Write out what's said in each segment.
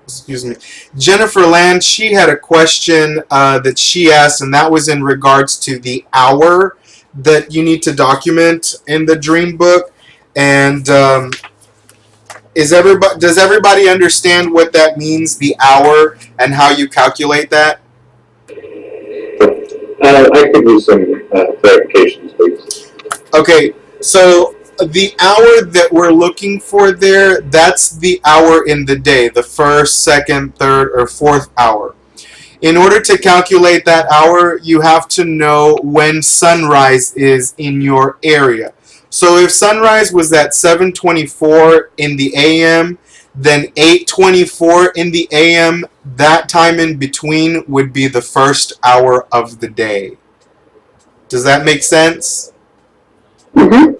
excuse me, Jennifer Land, she had a question that she asked, and that was in regards to the hour that you need to document in the dream book. And does everybody understand what that means, the hour, and how you calculate that? I could use some clarifications, please. Okay, so the hour that we're looking for there, that's the hour in the day, the first, second, third, or fourth hour. In order to calculate that hour, you have to know when sunrise is in your area. So if sunrise was at 7:24 in the AM, then 8:24 in the AM, that time in between would be the first hour of the day. Does that make sense? Mm-hmm.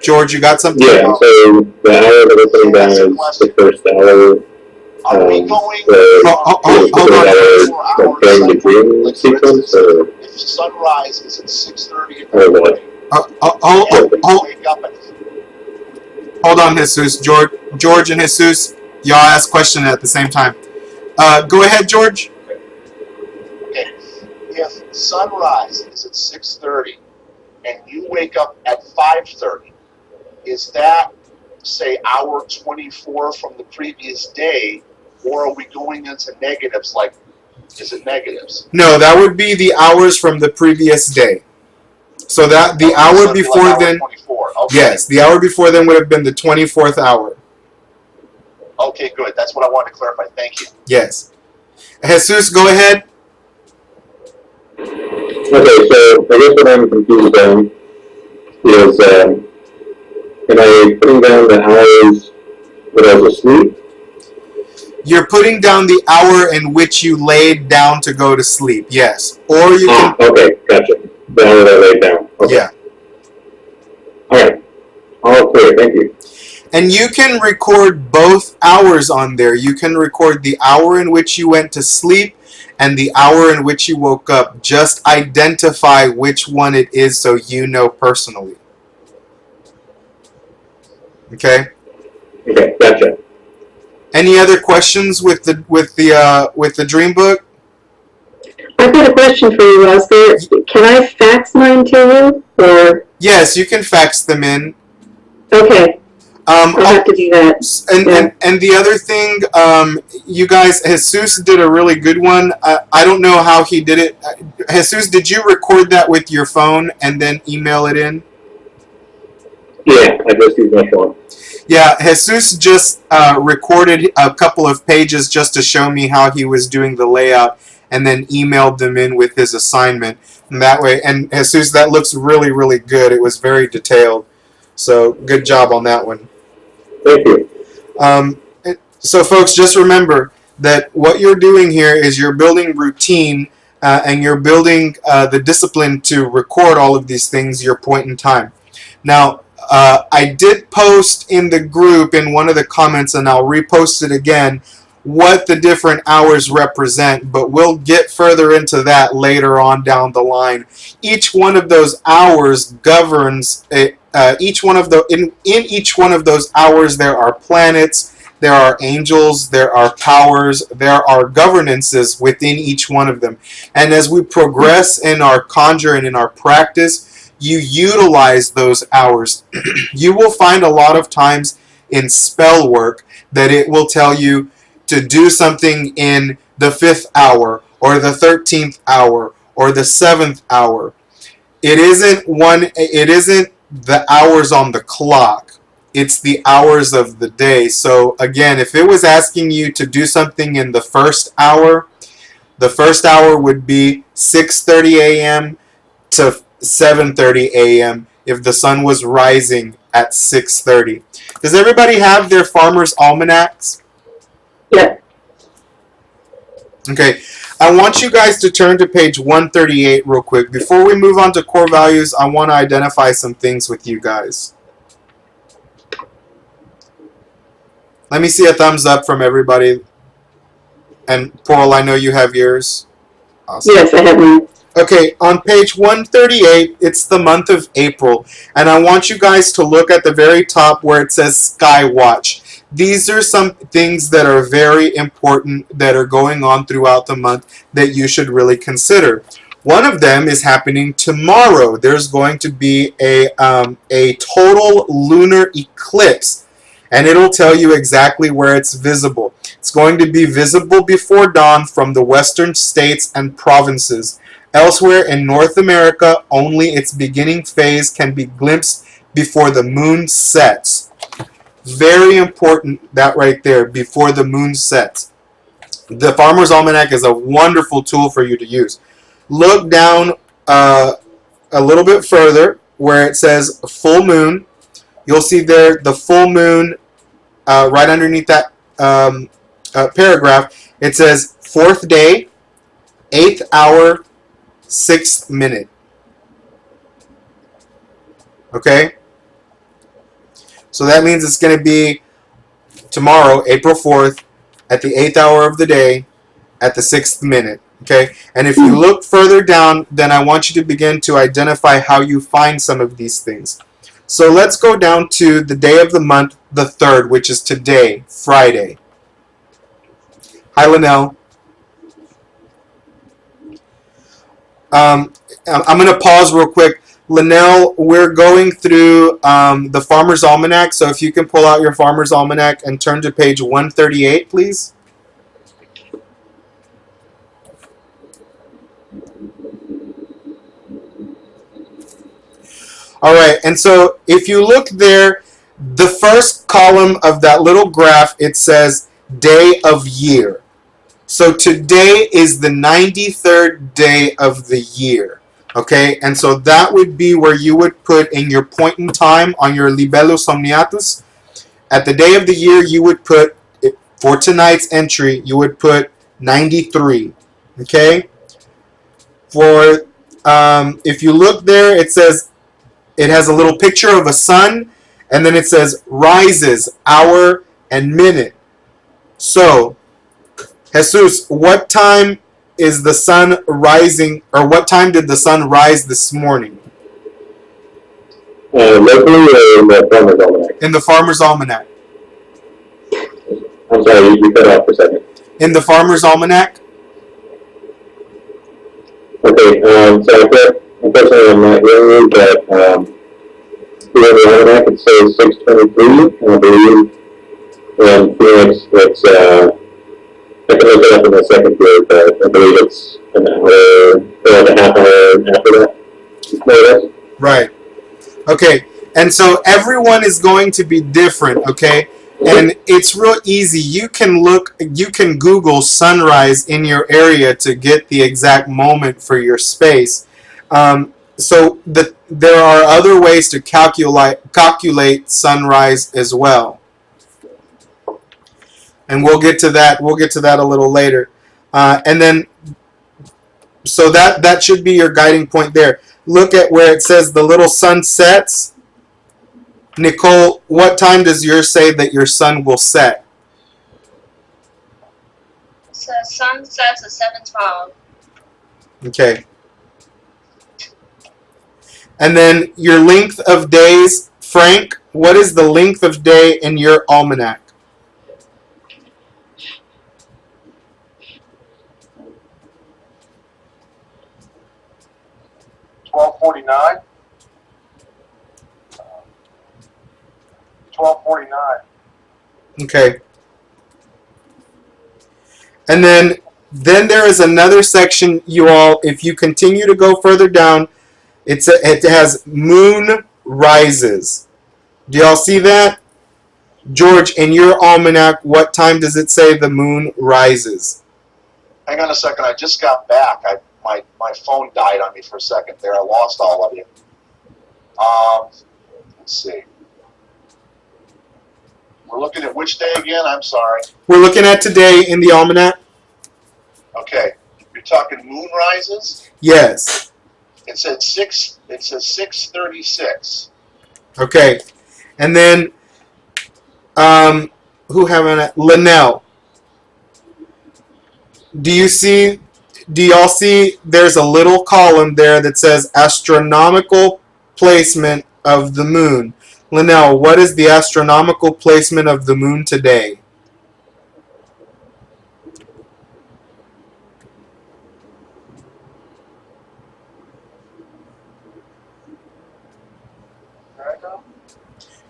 George, you got something? Yeah, so the hour that we're putting down is the first hour. Are we going during the dream sequence, or if sunrise is at 6:30 in or the what? morning, wake up at Hold on, Jesus. George and Jesus, y'all ask question at the same time. Go ahead, George. okay. If sunrise is at 6:30 and you wake up at 5:30, is that, say, hour 24 from the previous day, or are we going into negatives? Like, is it negatives? No, that would be the hours from the previous day. So that the hour before hour then, 24. Okay. yes, the hour before then would have been the 24th hour. Okay, good. That's what I wanted to clarify. Thank you. Yes. Jesus, go ahead. Okay, so I guess what I'm confused on is, am I putting down the hours when I was asleep? You're putting down the hour in which you laid down to go to sleep. Yes. Or you can. Okay, gotcha. The hour that I laid down. Okay. Yeah. Alright. All clear, thank you. And you can record both hours on there. You can record the hour in which you went to sleep and the hour in which you woke up. Just identify which one it is so you know personally. Okay? Okay, gotcha. Any other questions with the dream book? I've got a question for you, Ross. Can I fax mine to you, or? Yes, you can fax them in. Okay. I'll have to do that. And the other thing, you guys, Jesus did a really good one. I don't know how he did it. Jesus, did you record that with your phone and then email it in? Yeah, I just used my phone. Yeah, Jesus just recorded a couple of pages just to show me how he was doing the layout, and then emailed them in with his assignment. And that way, and Jesus, that looks really, really good. It was very detailed. So good job on that one. Thank you. So folks, just remember that what you're doing here is you're building routine and you're building the discipline to record all of these things your point in time. Now, I did post in the group in one of the comments, and I'll repost it again, what the different hours represent, but we'll get further into that later on down the line. Each one of those hours governs each one of the in each one of those hours there are planets, there are angels, there are powers, there are governances within each one of them. And as we progress in our conjure and in our practice, you utilize those hours. You will find a lot of times in spell work that it will tell you to do something in the 5th hour or the 13th hour or the 7th hour. It isn't the hours on the clock. It's the hours of the day. So again, if it was asking you to do something in the 1st hour, the 1st hour would be 6:30 a.m. to 7:30 a.m. if the sun was rising at 6:30. Does everybody have their farmer's almanacs? Yeah. Okay, I want you guys to turn to page 138 real quick. Before we move on to core values, I want to identify some things with you guys. Let me see a thumbs up from everybody. And Paul, I know you have yours. Awesome. Yes, I have mine. Okay, on page 138, it's the month of April. And I want you guys to look at the very top where it says Sky Watch. these are some things that are very important that are going on throughout the month that you should really consider. One of them is happening tomorrow. There's going to be a total lunar eclipse, and it'll tell you exactly where it's visible. It's going to be visible before dawn from the western states and provinces. Elsewhere in North America, only its beginning phase can be glimpsed before the moon sets. Very important, that right there, before the moon sets. The Farmer's Almanac is a wonderful tool for you to use. Look down a little bit further where it says full moon. You'll see there the full moon right underneath that paragraph. It says 4th day, 8th hour, 6th minute. Okay? So that means it's going to be tomorrow, April 4th, at the 8th hour of the day, at the 6th minute. Okay? And if you look further down, then I want you to begin to identify how you find some of these things. So let's go down to the day of the month, the 3rd, which is today, Friday. Hi, Linnell. I'm going to pause real quick. Linnell, we're going through the Farmer's Almanac, so if you can pull out your Farmer's Almanac and turn to page 138, please. All right, and so if you look there, the first column of that little graph, it says day of year. So today is the 93rd day of the year. Okay, and so that would be where you would put in your point in time on your Libellus Omniatus. At the day of the year, you would put, for tonight's entry, you would put 93. Okay? For, if you look there, it says, it has a little picture of a sun, and then it says rises, hour, and minute. So, Jesus, what time is the sun rising, or what time did the sun rise this morning? Locally or in the Farmer's Almanac? In the Farmer's Almanac. I'm sorry, you cut off for a second. In the Farmer's Almanac? Okay, so unfortunately I'm not hearing you, but here in the Almanac it says 6:23, and I believe in Phoenix it's, I can look it up in a second here, but I believe it's an hour, or a half hour after that. More or less. Right. Okay, and so everyone is going to be different, okay? And it's real easy. You can Google sunrise in your area to get the exact moment for your space. So there are other ways to calculate sunrise as well. And we'll get to that. We'll get to that a little later. And then, so that should be your guiding point there. Look at where it says the little sun sets. Nicole, what time does yours say that your sun will set? So sun sets at 7:12. Okay. And then your length of days, Frank, what is the length of day in your almanac? $12.49. $12.49. Okay. And then there is another section, you all, if you continue to go further down, it has moon rises. Do y'all see that? George, in your almanac, what time does it say the moon rises? Hang on a second. I just got back. My phone died on me for a second there. I lost all of you. Let's see. We're looking at which day again? I'm sorry. We're looking at today in the almanac. Okay. You're talking moon rises? Yes. It said 6:36. Okay. And then who haven't Linnell. Do y'all see there's a little column there that says astronomical placement of the moon? Linnell, what is the astronomical placement of the moon today?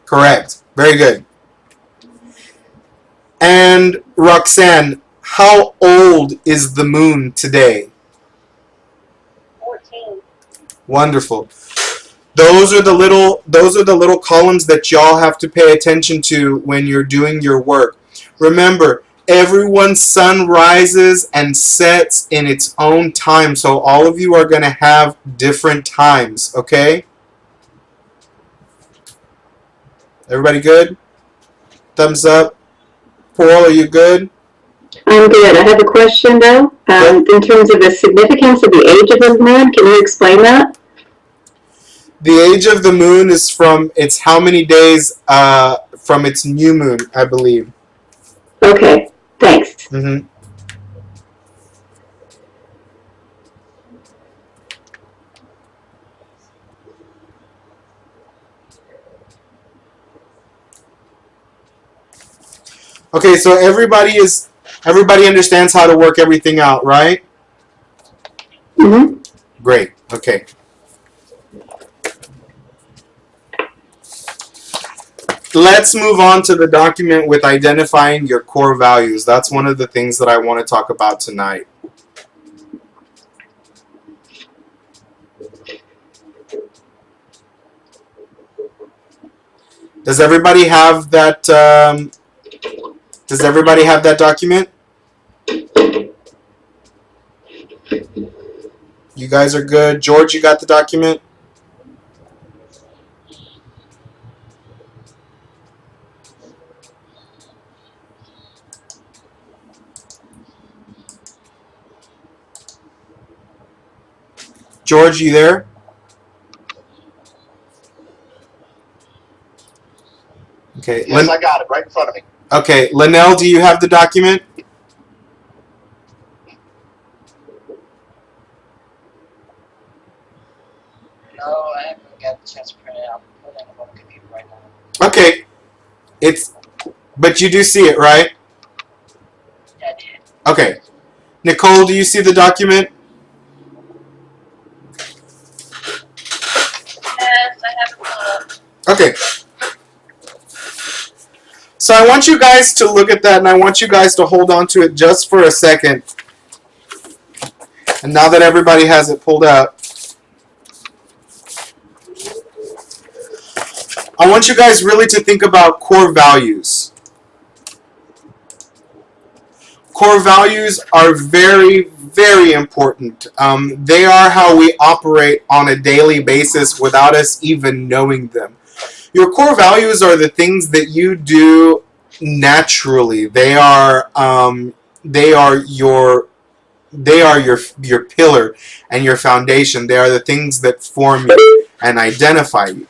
Correct. Very good. And Roxanne, how old is the moon today? 14. Wonderful. Those are the little columns that y'all have to pay attention to when you're doing your work. Remember, everyone's sun rises and sets in its own time, so all of you are going to have different times, okay? Everybody good? Thumbs up. Paul, are you good? I'm good. I have a question though. In terms of the significance of the age of the moon, can you explain that? The age of the moon is from its how many days from its new moon, I believe. Okay, thanks. Mm-hmm. Okay, so everybody understands how to work everything out, right? Mm-hmm. Great. Okay. Let's move on to the document with identifying your core values. That's one of the things that I want to talk about tonight. Does everybody have that? Does everybody have that document? You guys are good. George, you got the document? George, you there? Okay. Yes, I got it right in front of me. Okay, Linnell, do you have the document? No, I haven't got the chance to print it out. I'm putting it on the computer right now. Okay. But you do see it, right? Yeah, I did. Okay. Nicole, do you see the document? Yes, I have it pulled up. Okay. So I want you guys to look at that, and I want you guys to hold on to it just for a second. And now that everybody has it pulled up, I want you guys really to think about core values. Core values are very, very important. They are how we operate on a daily basis without us even knowing them. Your core values are the things that you do naturally. They are your pillar and your foundation. They are the things that form you and identify you.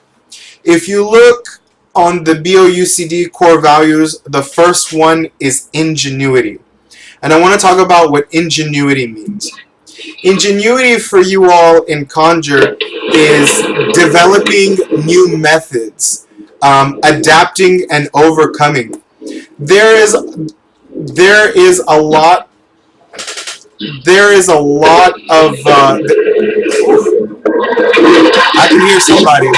If you look on the BOUCD core values, the first one is ingenuity. And I want to talk about what ingenuity means. Ingenuity for you all in Conjure is developing new methods, adapting and overcoming. There is a lot of I can hear somebody.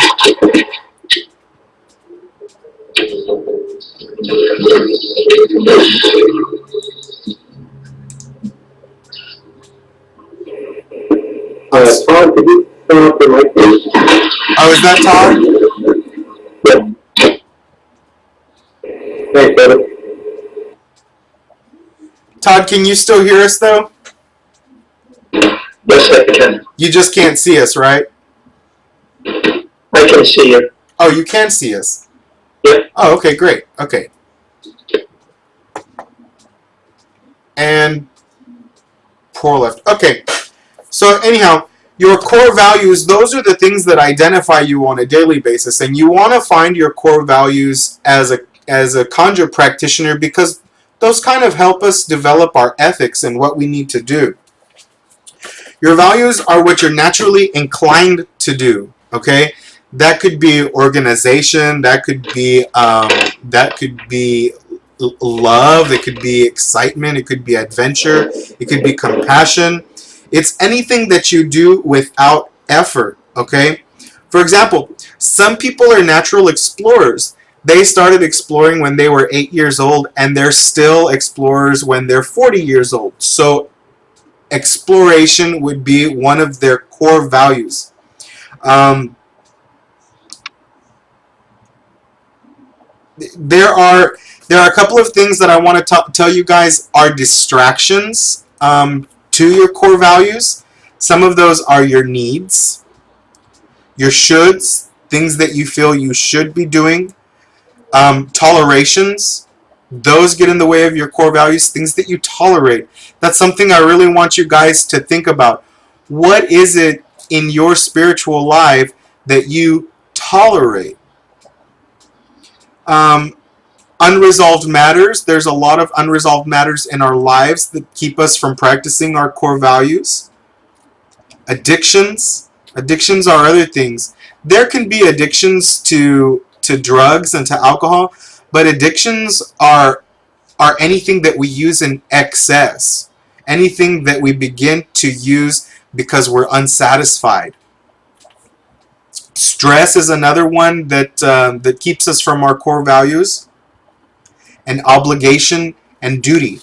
Todd, could you turn off the mic, please? Oh, is that Todd? Yeah. Thanks, brother. Todd, can you still hear us though? Yes, I can. You just can't see us, right? I can see you. Oh, you can see us. Yep. Oh, okay, great. Okay. And poor left. Okay. So anyhow, your core values, those are the things that identify you on a daily basis, and you want to find your core values as a Conjure practitioner because those kind of help us develop our ethics and what we need to do. Your values are what you're naturally inclined to do, okay? That could be organization. That could be love. It could be excitement. It could be adventure. It could be compassion. It's anything that you do without effort. Okay. For example, some people are natural explorers. They started exploring when they were 8 years old, and they're still explorers when they're 40 years old. So exploration would be one of their core values. There are a couple of things that I want to tell you guys are distractions to your core values. Some of those are your needs, your shoulds, things that you feel you should be doing. Tolerations, those get in the way of your core values, things that you tolerate. That's something I really want you guys to think about. What is it in your spiritual life that you tolerate? Unresolved matters. There's a lot of unresolved matters in our lives that keep us from practicing our core values. Addictions. Addictions are other things. There can be addictions to drugs and to alcohol, but addictions are anything that we use in excess. Anything that we begin to use because we're unsatisfied. Stress is another one that keeps us from our core values. And obligation and duty.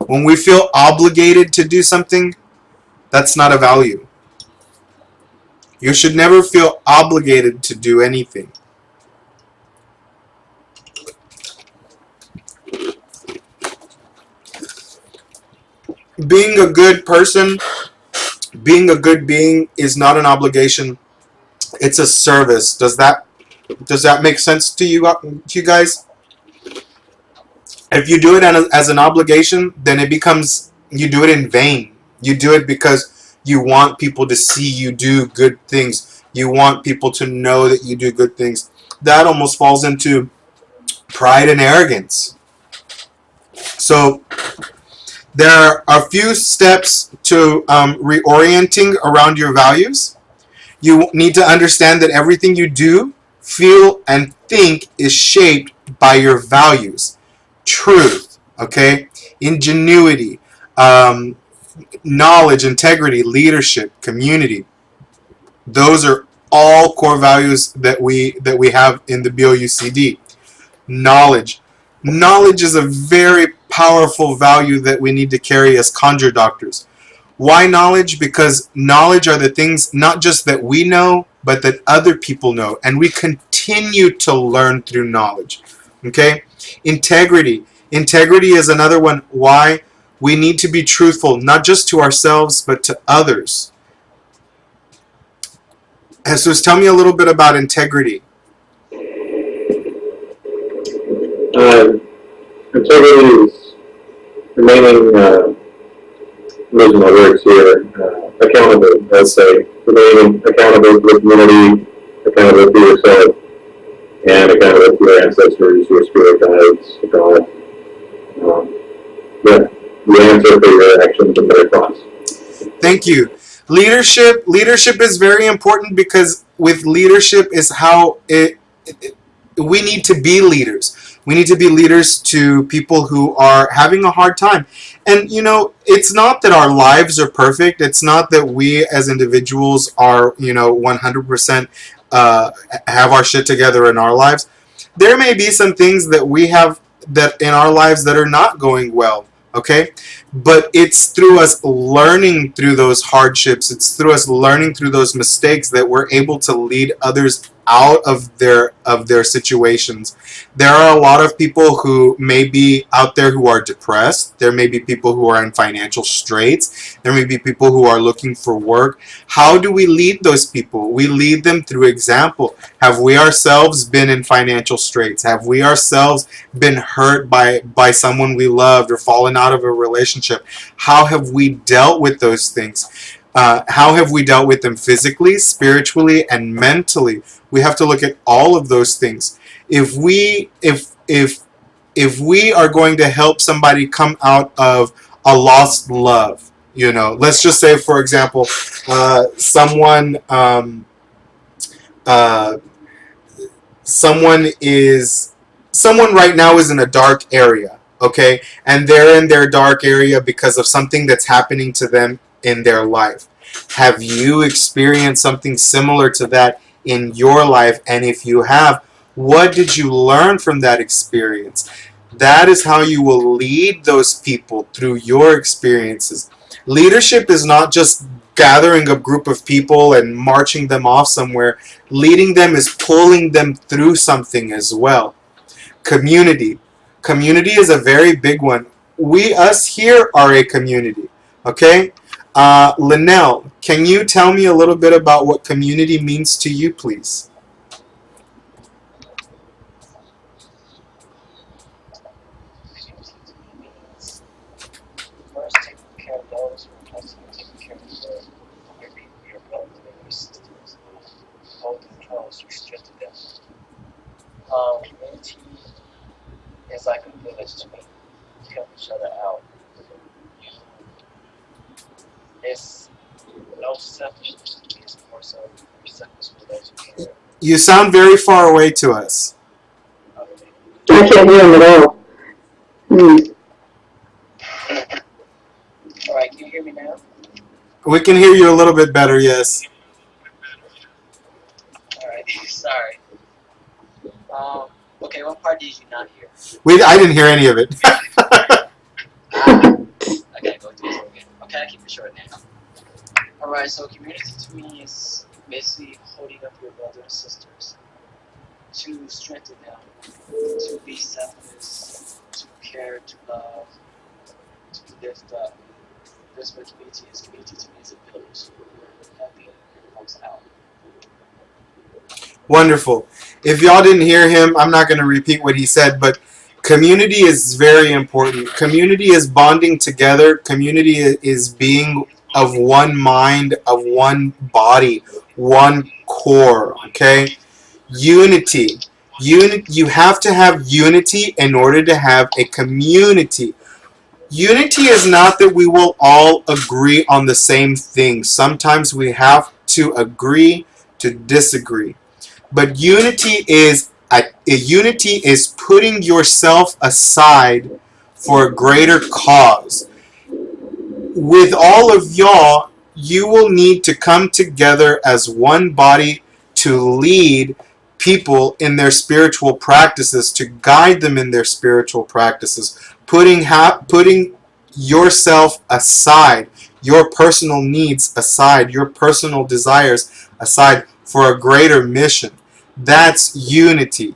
When we feel obligated to do something, that's not a value. You should never feel obligated to do anything. Being a good person, being a good being is not an obligation. It's a service. Does that make sense to you guys? If you do it as an obligation, then it becomes, you do it in vain. You do it because you want people to see you do good things. You want people to know that you do good things. That almost falls into pride and arrogance. So there are a few steps to reorienting around your values. You need to understand that everything you do, feel, and think is shaped by your values. Truth, okay? Ingenuity, knowledge, integrity, leadership, community. Those are all core values that we have in the BOUCD. Knowledge. Knowledge is a very powerful value that we need to carry as conjure doctors. Why knowledge? Because knowledge are the things not just that we know, but that other people know. And we continue to learn through knowledge. Okay? Integrity. Integrity is another one. Why? We need to be truthful, not just to ourselves, but to others. Jesus, tell me a little bit about integrity. Integrity is remaining, losing my words here, accountable, let's say. Remaining accountable to the community, accountable to yourself, and accountable to your ancestors, your spirit guides, God. The answer for your actions and their thoughts. Thank you. Leadership is very important, because with leadership is how we need to be leaders. We need to be leaders to people who are having a hard time. And, it's not that our lives are perfect. It's not that we as individuals are, 100% have our shit together in our lives. There may be some things that we have that in our lives that are not going well, okay? But it's through us learning through those hardships, it's through us learning through those mistakes that we're able to lead others out of their situations. There are a lot of people who may be out there who are depressed. There may be people who are in financial straits. There may be people who are looking for work. How do we lead those people? We lead them through example. Have we ourselves been in financial straits? Have we ourselves been hurt by someone we loved or fallen out of a relationship? How have we dealt with those things? How have we dealt with them physically, spiritually, and mentally? We have to look at all of those things. If we are going to help somebody come out of a lost love, You know, let's just say, for example, someone uh, someone is someone right now is in a dark area, okay, and they're in their dark area because of something that's happening to them in their life. Have you experienced something similar to that in your life? And if you have, what did you learn from that experience? That is how you will lead those people through your experiences. Leadership is not just gathering a group of people and marching them off somewhere. Leading them is pulling them through something as well. Community. Community is a very big one. Us here are a community. Okay? Linnell, can you tell me a little bit about what community means to you, please? Means first taking care of those who are close to you, taking care of your people, your brothers, your sisters, hold them close, you strengthen them. Community is like a village to me. You help each other out. It's no selfishness to me, it's more so you're selfish for those who care. You sound very far away to us. I can't hear him at all. Alright, can you hear me now? We can hear you a little bit better, yes. Alright, sorry. Okay, what part did you not hear? I didn't hear any of it. I gotta go through this again. Okay, I'll keep it short now. Alright, so community to me is basically holding up your brothers and sisters to strengthen them, to be selfless, to care, to love, to lift up. That's what community is. Community to me is a village where helping folks out. Wonderful. If y'all didn't hear him, I'm not going to repeat what he said, but community is very important. Community is bonding together. Community is being of one mind, of one body, one core, okay? Unity. You have to have unity in order to have a community. Unity is not that we will all agree on the same thing. Sometimes we have to agree to disagree. But unity is putting yourself aside for a greater cause. With all of y'all, you will need to come together as one body to lead people in their spiritual practices, to guide them in their spiritual practices, putting yourself aside, your personal needs aside, your personal desires aside for a greater mission. That's unity.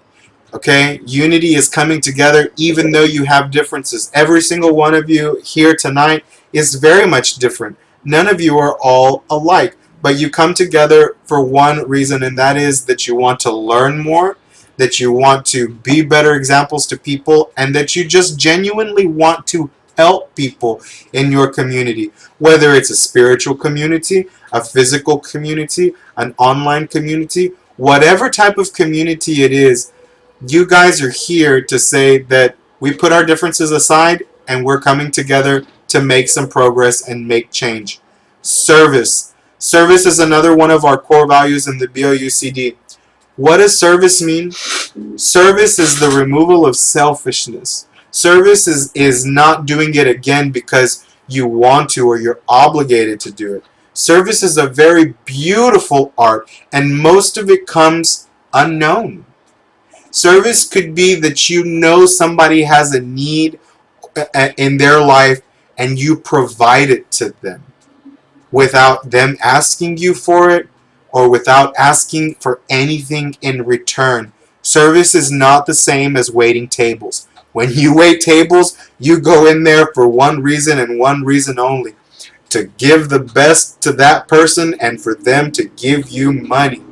Okay? Unity is coming together even though you have differences. Every single one of you here tonight is very much different. None of you are all alike, but you come together for one reason, and that is that you want to learn more, that you want to be better examples to people, and that you just genuinely want to help people in your community, whether it's a spiritual community, a physical community, an online community, whatever type of community it is. You guys are here to say that we put our differences aside and we're coming together to make some progress and make change. Service. Service is another one of our core values in the BOUCD. What does service mean? Service is the removal of selfishness. Service is not doing it again because you want to or you're obligated to do it. Service is a very beautiful art, and most of it comes unknown. Service could be that you know somebody has a need in their life and you provide it to them without them asking you for it or without asking for anything in return. Service is not the same as waiting tables. When you wait tables, you go in there for one reason and one reason only: to give the best to that person and for them to give you money.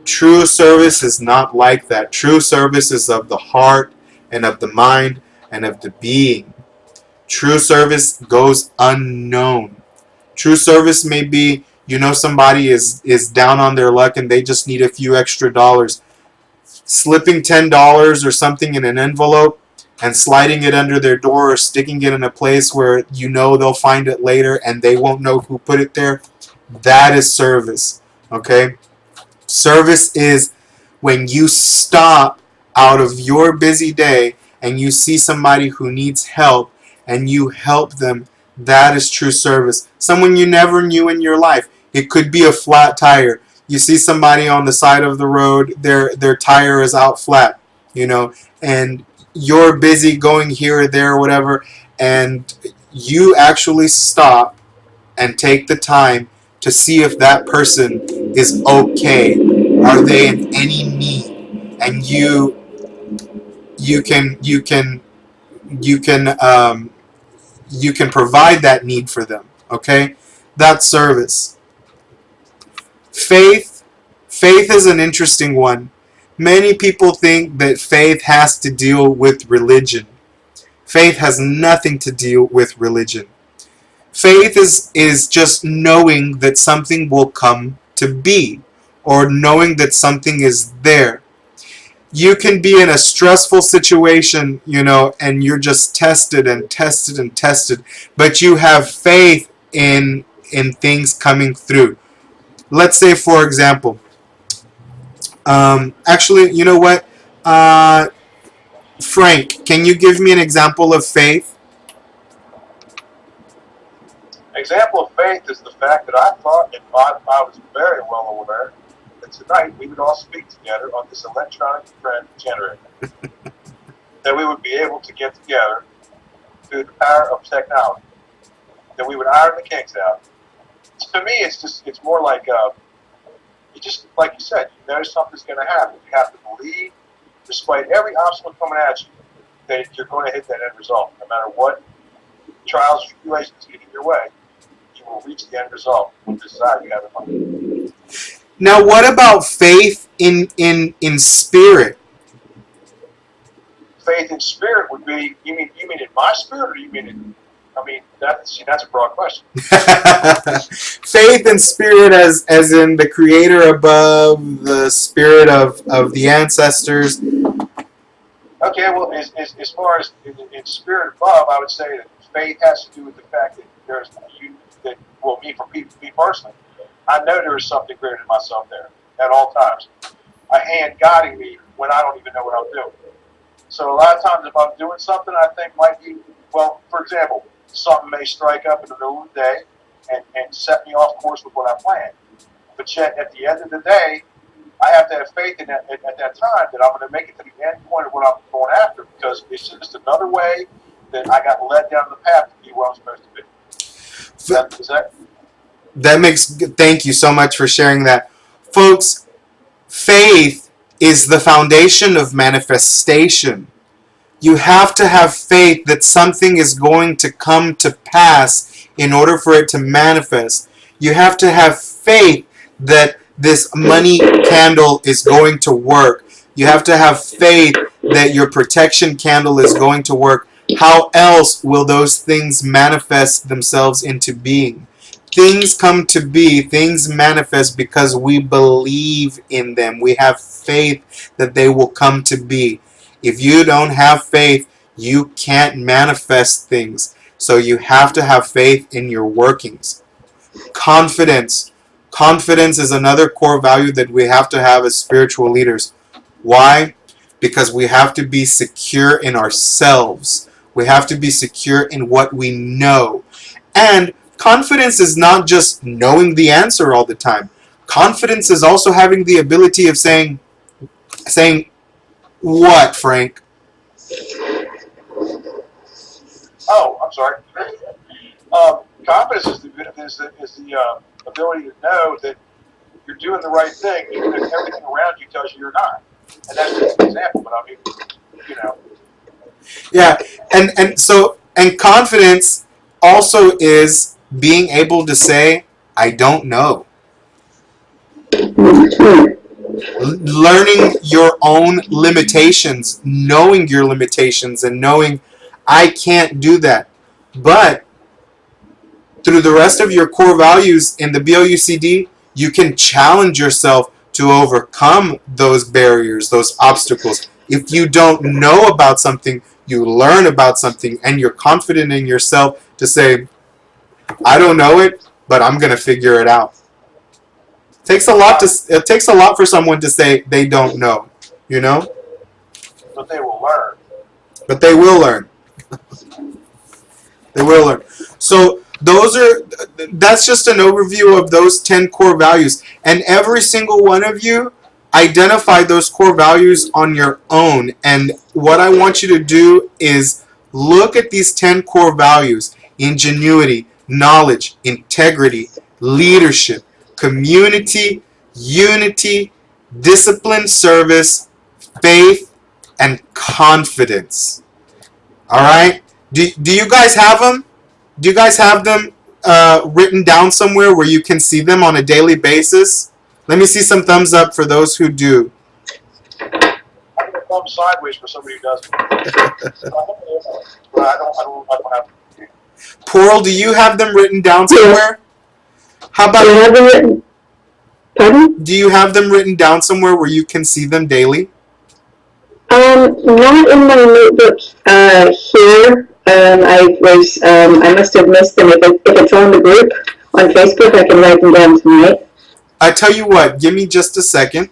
True service is not like that. True service is of the heart and of the mind and of the being. True service goes unknown. True service may be, somebody is down on their luck and they just need a few extra dollars. Slipping $10 or something in an envelope and sliding it under their door or sticking it in a place where you know they'll find it later and they won't know who put it there, that is service. Okay? Service is when you stop out of your busy day and you see somebody who needs help and you help them. That is true service. Someone you never knew in your life. It could be a flat tire. You see somebody on the side of the road, their tire is out flat, you know, and you're busy going here or there or whatever, and you actually stop and take the time to see if that person is okay. Are they in any need? And you can provide that need for them. Okay, that's service. Faith is an interesting one. Many people think that faith has to deal with religion. Faith has nothing to do with religion. Faith is just knowing that something will come to be, or knowing that something is there. You can be in a stressful situation, you know, and you're just tested and tested and tested, but you have faith in things coming through. Let's say, for example, actually, you know what? Frank, can you give me an example of faith? Example of faith is the fact that I thought, and I was very well aware, that tonight we would all speak together on this electronic friend generator. That we would be able to get together through the power of technology. That we would iron the kinks out. To me, it's more like, you just, like you said, you know something's going to happen. You have to believe, despite every obstacle coming at you, that you're going to hit that end result. No matter what trials and tribulations get in your way, you will reach the end result with the desire you have in mind. Now, what about faith in spirit? Faith in spirit would be, you mean in my spirit, or you mean in, I mean, that's a broad question. Faith and spirit as in the creator above, the spirit of the ancestors. Okay, well, as far as in spirit above, I would say that faith has to do with the fact that there's me personally, I know there is something greater than myself there at all times. A hand guiding me when I don't even know what I'm doing. So a lot of times if I'm doing something I think might be, well, for example, something may strike up in the middle of the day and set me off course with what I planned. But yet at the end of the day, I have to have faith in that at that time that I'm going to make it to the end point of what I'm going after, because it's just another way that I got led down the path to be where I'm supposed to be. That makes. Thank you so much for sharing that, folks. Faith is the foundation of manifestation. You have to have faith that something is going to come to pass in order for it to manifest. You have to have faith that this money candle is going to work. You have to have faith that your protection candle is going to work. How else will those things manifest themselves into being? Things come to be, things manifest because we believe in them. We have faith that they will come to be. If you don't have faith, you can't manifest things. So you have to have faith in your workings. Confidence. Confidence is another core value that we have to have as spiritual leaders. Why? Because we have to be secure in ourselves. We have to be secure in what we know. And confidence is not just knowing the answer all the time. Confidence is also having the ability of saying what, Frank? Oh, I'm sorry. Confidence is the ability to know that you're doing the right thing, even if everything around you tells you you're not. And that's just an example, but I mean, you know. Yeah, and confidence also is being able to say, I don't know. Learning your own limitations, knowing your limitations, and knowing I can't do that. But through the rest of your core values in the BOUCD, you can challenge yourself to overcome those barriers, those obstacles. If you don't know about something, you learn about something, and you're confident in yourself to say, I don't know it, but I'm going to figure it out. It takes a lot for someone to say they don't know, you know? But they will learn. But they will learn. They will learn. So that's just an overview of those 10 core values. And every single one of you identify those core values on your own. And what I want you to do is look at these 10 core values: ingenuity, knowledge, integrity, leadership, community, unity, discipline, service, faith, and confidence. All right? Do you guys have them? Do you guys have them written down somewhere where you can see them on a daily basis? Let me see some thumbs up for those who do. I'm going to thumb sideways for somebody who doesn't. But I don't have to. Pearl, do you have them written down somewhere? How Do I about have them written? Pardon? do you have them written down somewhere where you can see them daily? Not in my notebook here. I must have missed them. If it's on the group on Facebook, I can write them down tonight. I tell you what, give me just a second.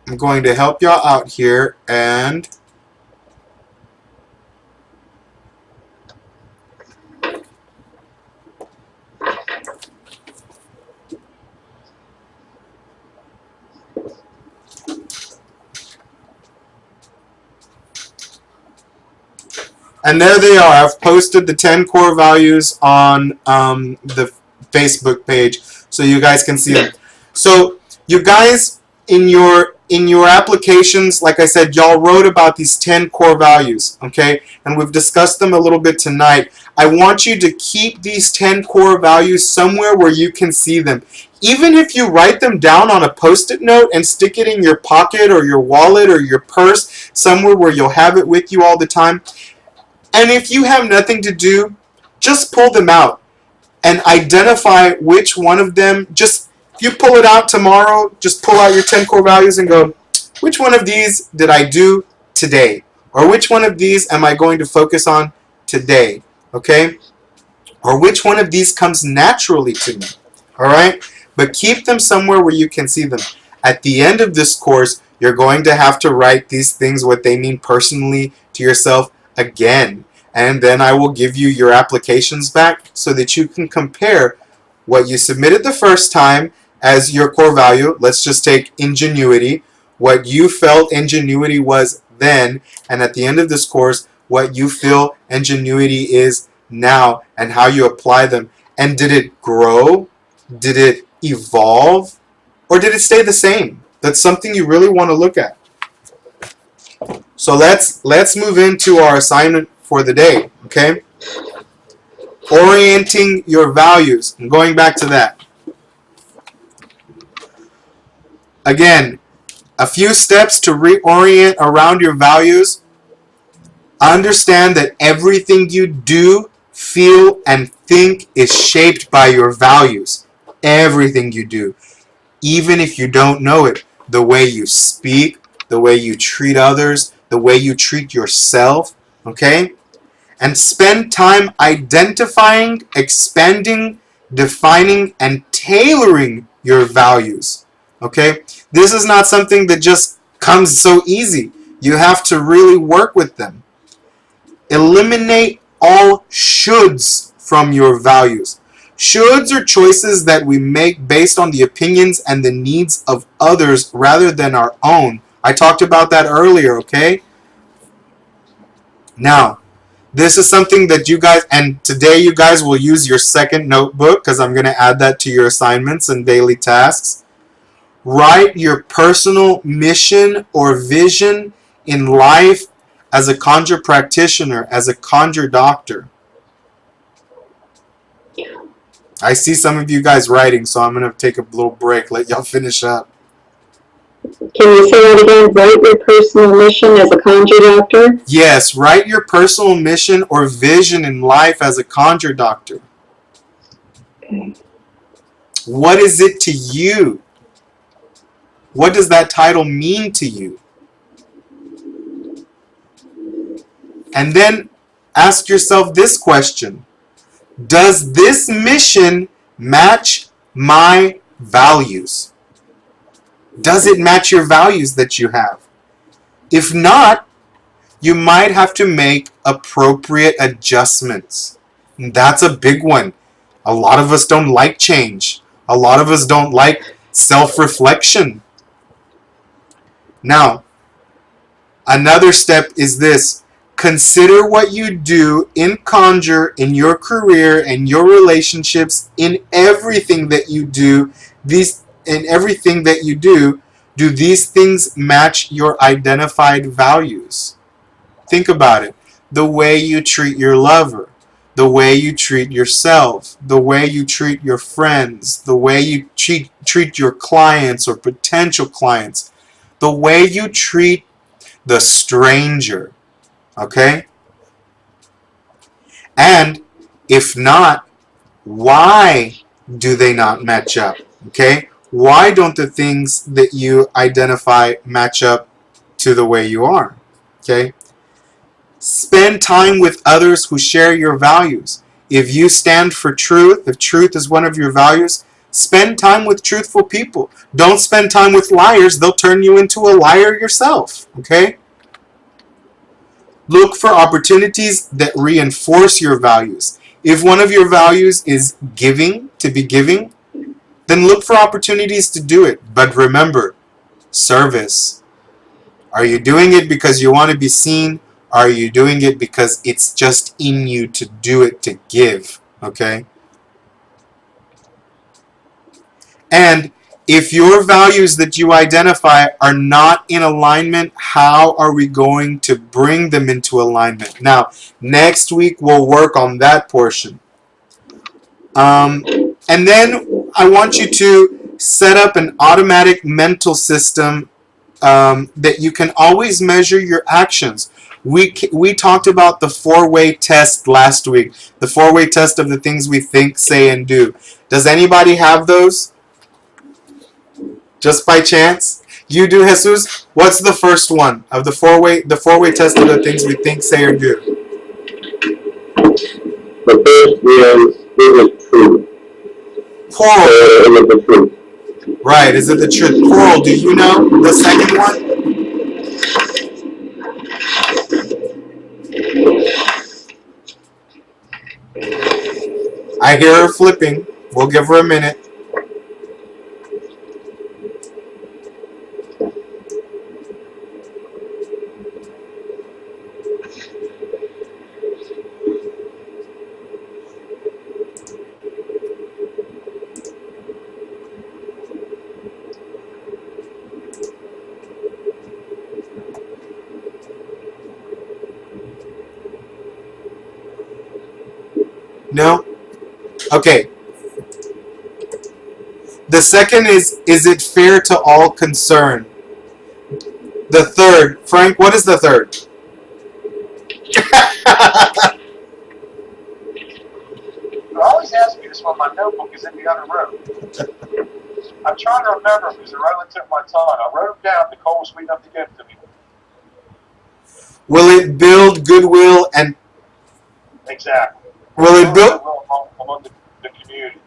I'm going to help y'all out here, and there they are. I've posted the 10 core values on the Facebook page so you guys can see them. So you guys, in your applications, like I said, y'all wrote about these 10 core values, okay? And we've discussed them a little bit tonight. I want you to keep these 10 core values somewhere where you can see them. Even if you write them down on a Post-it note and stick it in your pocket or your wallet or your purse, somewhere where you'll have it with you all the time. And if you have nothing to do, just pull them out and identify which one of them. Just, if you pull it out tomorrow, just pull out your 10 core values and go, which one of these did I do today? Or which one of these am I going to focus on today? Okay? Or which one of these comes naturally to me? All right? But keep them somewhere where you can see them. At the end of this course, you're going to have to write these things, what they mean personally to yourself, again, and then I will give you your applications back so that you can compare what you submitted the first time as your core value. Let's just take ingenuity, what you felt ingenuity was then, and at the end of this course, what you feel ingenuity is now and how you apply them. And did it grow? Did it evolve? Or did it stay the same? That's something you really want to look at. So let's move into our assignment for the day, okay? Orienting your values. I'm going back to that. Again, a few steps to reorient around your values. Understand that everything you do, feel, and think is shaped by your values. Everything you do. Even if you don't know it. The way you speak, the way you treat others, the way you treat yourself, okay? And spend time identifying, expanding, defining, and tailoring your values, okay? This is not something that just comes so easy. You have to really work with them. Eliminate all shoulds from your values. Shoulds are choices that we make based on the opinions and the needs of others rather than our own. I talked about that earlier, okay? Now, this is something that you guys, and today you guys will use your second notebook because I'm going to add that to your assignments and daily tasks. Write your personal mission or vision in life as a conjure practitioner, as a conjure doctor. I see some of you guys writing, so I'm going to take a little break, let y'all finish up. Can you say that again? Write your personal mission as a conjure doctor? Yes, write your personal mission or vision in life as a conjure doctor. Okay. What is it to you? What does that title mean to you? And then ask yourself this question. Does this mission match my values? Does it match your values that you have? If not, you might have to make appropriate adjustments. And that's a big one. A lot of us don't like change. A lot of us don't like self-reflection. Now, another step is this. Consider what you do in Conjure, in your career, in your relationships, in everything that you do. Do these things match your identified values? Think about it. The way you treat your lover, the way you treat yourself, the way you treat your friends, the way you treat your clients or potential clients, the way you treat the stranger. Okay? And if not, why do they not match up? Okay? Why don't the things that you identify match up to the way you are? Okay? Spend time with others who share your values. If you stand for truth, if truth is one of your values, spend time with truthful people. Don't spend time with liars. They'll turn you into a liar yourself. Okay? Look for opportunities that reinforce your values. If one of your values is giving, to be giving, then look for opportunities to do it. But remember, service. Are you doing it because you want to be seen? Are you doing it because it's just in you to do it, to give? Okay? And if your values that you identify are not in alignment, how are we going to bring them into alignment? Now, next week we'll work on that portion. And then I want you to set up an automatic mental system that you can always measure your actions. We talked about the 4-way test last week. The 4-way test of the things we think, say, and do. Does anybody have those? Just by chance? You do, Jesus? What's the first one of the 4-way test of the things we think, say, or do? The first is it true? Plural. Is it the truth? Right, is it the truth? Plural, do you know the second one? I hear her flipping. We'll give her a minute. No? Okay. The second is it fair to all concerned? The third, Frank, what is the third? You always ask me this when my notebook is in the other room. I'm trying to remember them because they're right on the tip of my tongue. I wrote them down. Nicole was sweet enough to give them to me. Will it build goodwill and Exactly. will it build among the community?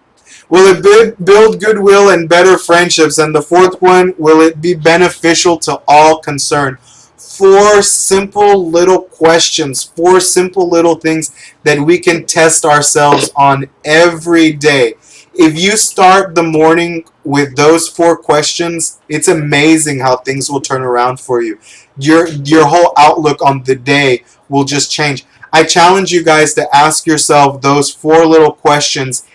will it build goodwill and better friendships? And the fourth one, will it be beneficial to all concerned? 4 simple little questions, 4 simple little things that we can test ourselves on every day. If you start the morning with those 4 questions, it's amazing how things will turn around for you. Your whole outlook on the day will just change. I challenge you guys to ask yourself those 4 little questions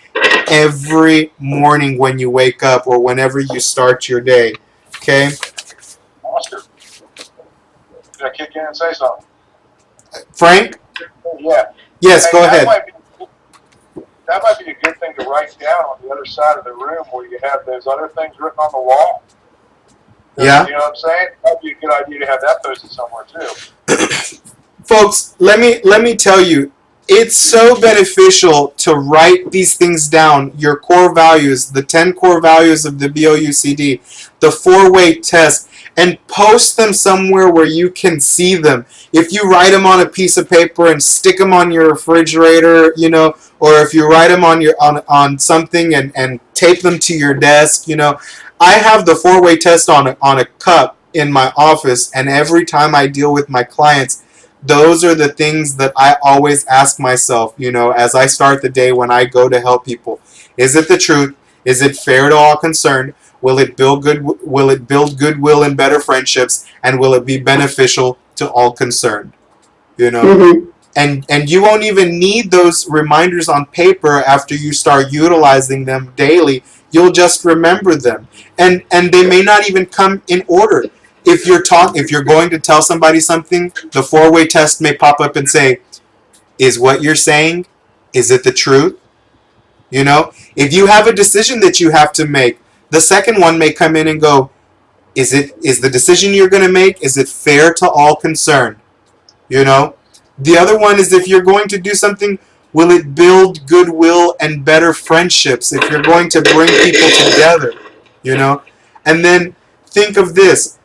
every morning when you wake up or whenever you start your day. Okay? Oscar, did I kick in and say something? Frank? Yeah. Yes, Hey, go ahead. That might be a good thing to write down on the other side of the room where you have those other things written on the wall. Yeah. You know what I'm saying? That'd be a good idea to have that posted somewhere too. Folks, let me tell you, It's so beneficial to write these things down, your core values, the 10 core values of the BOUCD, the 4-way test, and post them somewhere where you can see them. If you write them on a piece of paper and stick them on your refrigerator, you know, or if you write them on your on something and tape them to your desk, you know. I have the 4-way test on a cup in my office, and every time I deal with my clients, those are the things that I always ask myself, you know, as I start the day when I go to help people. Is it the truth? Is it fair to all concerned? Will it build goodwill and better friendships? And will it be beneficial to all concerned? You know? Mm-hmm. And you won't even need those reminders on paper after you start utilizing them daily. You'll just remember them. And they may not even come in order. If you're going to tell somebody something, the 4-way test may pop up and say, is what you're saying, is it the truth? You know, if you have a decision that you have to make, the second one may come in and go, is the decision you're going to make, is it fair to all concerned? You know, the other one is, if you're going to do something, will it build goodwill and better friendships? If you're going to bring people together, you know, and then think of this.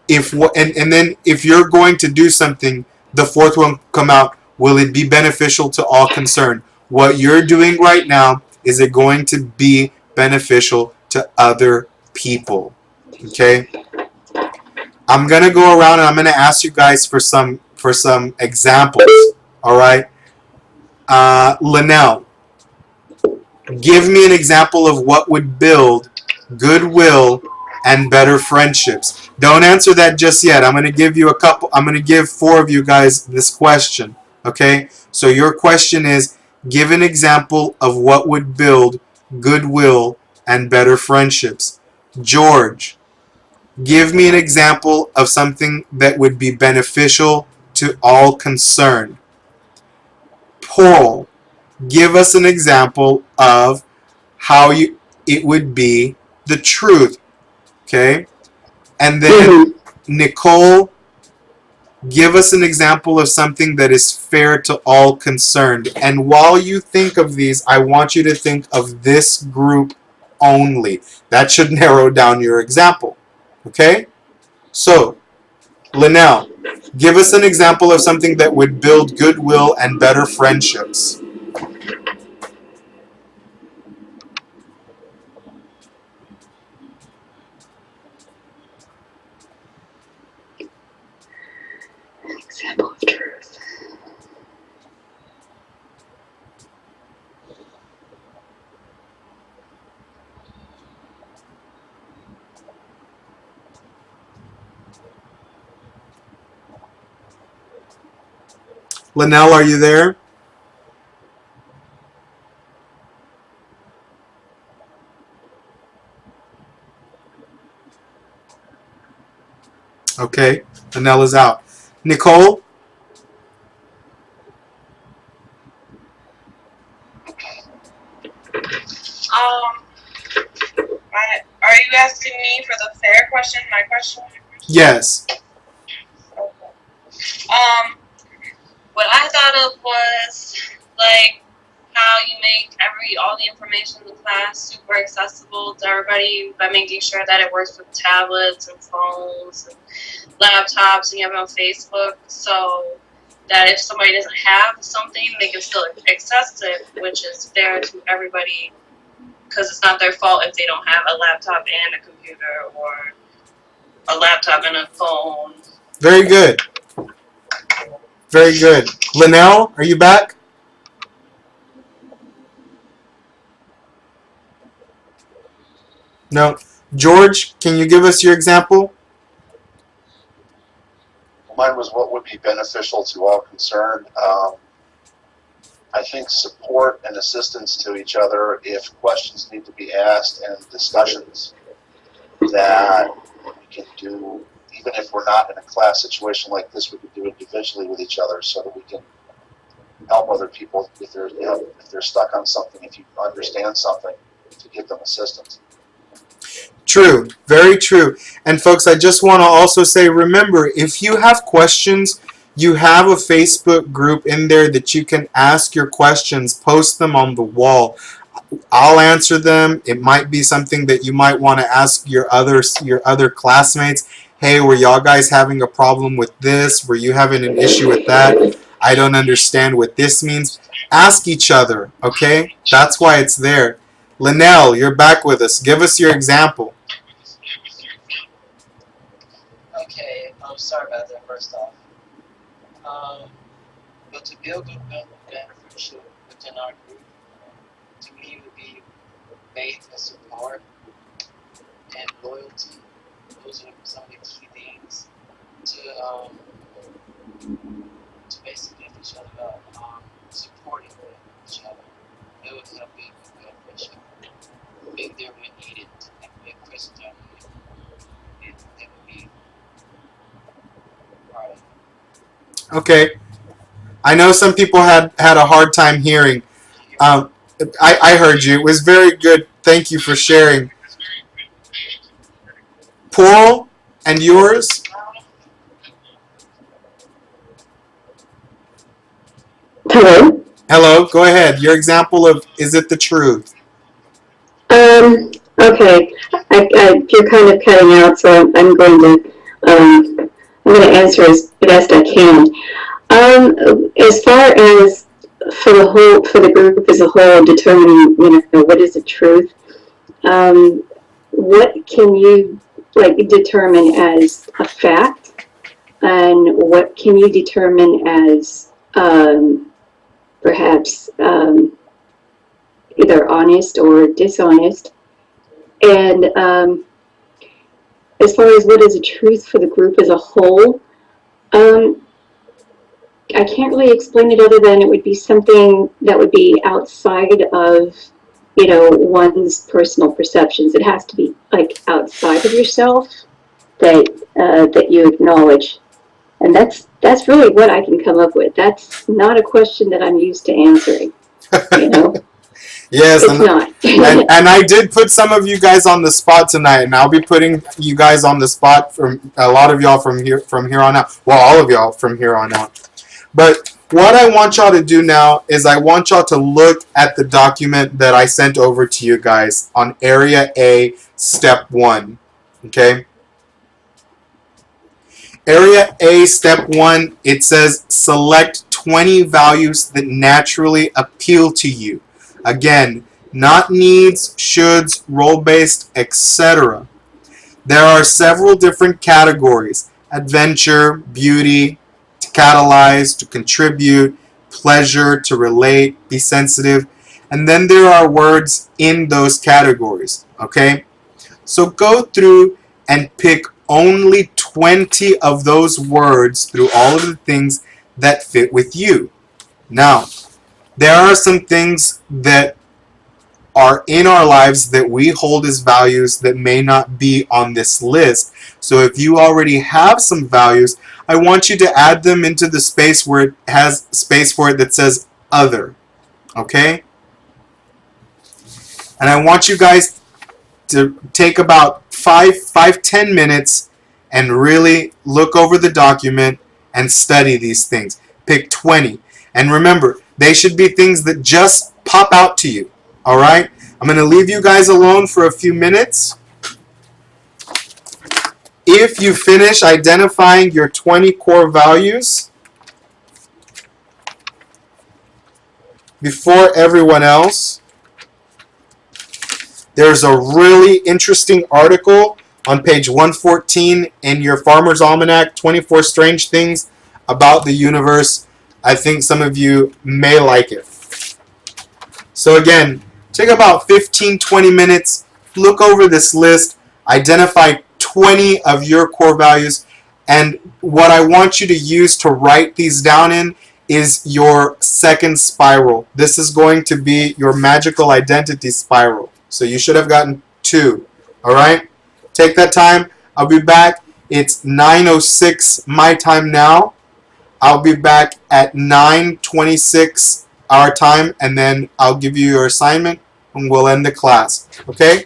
And then if you're going to do something, the fourth one come out, will it be beneficial to all concerned? What you're doing right now, is it going to be beneficial to other people? Okay? I'm going to go around and I'm going to ask you guys for some examples. All right? Linnell, give me an example of what would build goodwill and better friendships. Don't answer that just yet. I'm going to give you I'm going to give 4 of you guys this question. Okay? So your question is, give an example of what would build goodwill and better friendships. George, give me an example of something that would be beneficial to all concerned. Paul, give us an example of how it would be the truth. Okay? And then Nicole, give us an example of something that is fair to all concerned. And while you think of these, I want you to think of this group only. That should narrow down your example. Okay? So, Linnell, give us an example of something that would build goodwill and better friendships. Example of truth. Linnell, are you there? Okay, Linnell is out. Nicole? Are you asking me for the fair question? My question? Yes. Okay. What I thought of was like how you make all the information in the class super accessible to everybody by making sure that it works with tablets and phones and laptops, and you have it on Facebook, so that if somebody doesn't have something, they can still access it, which is fair to everybody, because it's not their fault if they don't have a laptop and a computer, or a laptop and a phone. Very good. Very good. Linnell, are you back? No. George, can you give us your example? Mine was what would be beneficial to all concerned. I think support and assistance to each other if questions need to be asked, and discussions that we can do, even if we're not in a class situation like this, we can do individually with each other so that we can help other people if they're stuck on something, if you understand something, to give them assistance. True. Very true. And folks, I just want to also say, remember, if you have questions, You have a Facebook group in there that you can ask your questions, post them on the wall. I'll answer them. It might be something that you might want to ask your other classmates. Hey, were y'all guys having a problem with this? Were you having an issue with that? I don't understand what this means. Ask each other, okay? That's why it's there. Linnell, you're back with us. Give us your example. Okay, I'm sorry about that first off. But to build up that friendship within our group, to me would be faith and support and loyalty. Those are some of the key things to basically lift each other up, supporting each other. It would help build a friendship. Being there when needed, and when questions are needed, that would be part of it. Okay. I know some people had a hard time hearing. I heard you. It was very good. Thank you for sharing. Paul, and yours? Hello? Hello, go ahead. Your example of is it the truth? Okay. You're kind of cutting out, so I'm going to answer as best I can. As far as for the group as a whole, determining, what is the truth, what can you determine as a fact, and what can you determine as perhaps either honest or dishonest, and as far as what is the truth for the group as a whole, I can't really explain it other than it would be something that would be outside of, one's personal perceptions. It has to be outside of yourself that you acknowledge, and that's really what I can come up with. That's not a question that I'm used to answering. Yes, it's not. and I did put some of you guys on the spot tonight, and I'll be putting you guys on the spot from a lot of y'all from here on out. Well, all of y'all from here on out. But what I want y'all to do now is I want y'all to look at the document that I sent over to you guys on Area A, Step 1. Okay? Area A, Step 1, it says select 20 values that naturally appeal to you. Again, not needs, shoulds, role-based, etc. There are several different categories: adventure, beauty, to catalyze, to contribute, pleasure, to relate, be sensitive, and then there are words in those categories, okay? So go through and pick only 20 of those words through all of the things that fit with you. Now, there are some things that are in our lives that we hold as values that may not be on this list. So if you already have some values, I want you to add them into the space where it has space for it that says other. Okay? And I want you guys to take about 10 minutes and really look over the document and study these things. Pick 20. And remember, they should be things that just pop out to you. All right? I'm going to leave you guys alone for a few minutes. If you finish identifying your 20 core values before everyone else, there's a really interesting article on page 114 in your Farmer's Almanac, 24 Strange Things About the Universe. I think some of you may like it. So again, take about 15-20 minutes, look over this list, identify 20 of your core values, and what I want you to use to write these down in is your second spiral. This is going to be your magical identity spiral. So you should have gotten 2. All right? Take that time. I'll be back. It's 9:06 my time now. I'll be back at 9:26 our time, and then I'll give you your assignment, and we'll end the class. Okay?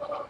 Uh-oh.